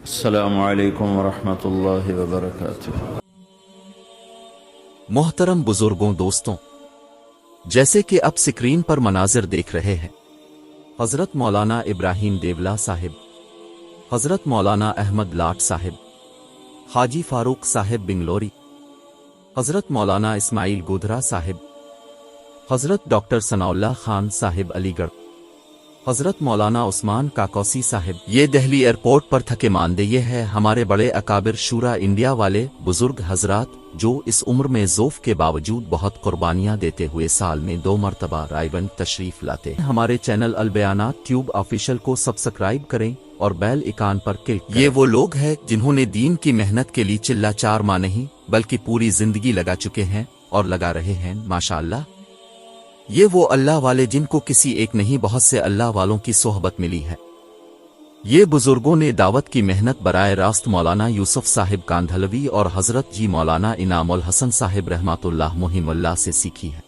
अस्सलामु अलैकुम वरहमतुल्लाहि वबरकातुह। मोहतरम बुजुर्गों, दोस्तों, जैसे कि अब स्क्रीन पर मनाजिर देख रहे हैं, हज़रत मौलाना इब्राहीम देवला साहिब, हज़रत मौलाना अहमद लाट साहिब, हाजी फारूक साहिब बिंगलोरी, हज़रत मौलाना इस्माइल गोधरा साहिब, हज़रत डॉक्टर सनाउल्लाह खान साहिब अलीगढ़, हज़रत मौलाना उस्मान काकौसी साहिब, ये दिल्ली एयरपोर्ट पर थके मानदे ये है हमारे बड़े अकाबिर शूरा इंडिया वाले बुजुर्ग हजरात, जो इस उम्र में ज़ोफ के बावजूद बहुत कुर्बानियाँ देते हुए साल में 2 मरतबा रायबंद तशरीफ लाते हैं। हमारे चैनल अल बयानात ट्यूब ऑफिशियल को सब्सक्राइब करें और बेल आइकन पर क्लिक करें। ये वो लोग हैं जिन्होंने दीन की मेहनत के लिए चिल्ला 4 माह नहीं बल्कि पूरी जिंदगी लगा चुके हैं और लगा रहे हैं, माशाअल्लाह। ये वो अल्लाह वाले जिनको किसी एक नहीं बहुत से अल्लाह वालों की सोहबत मिली है। ये बुजुर्गों ने दावत की मेहनत बराए रास्त मौलाना यूसुफ साहिब कांधलवी और हजरत जी मौलाना इनामुल हसन साहिब रहमतुल्लाह मुहिमुल्लाह से सीखी है।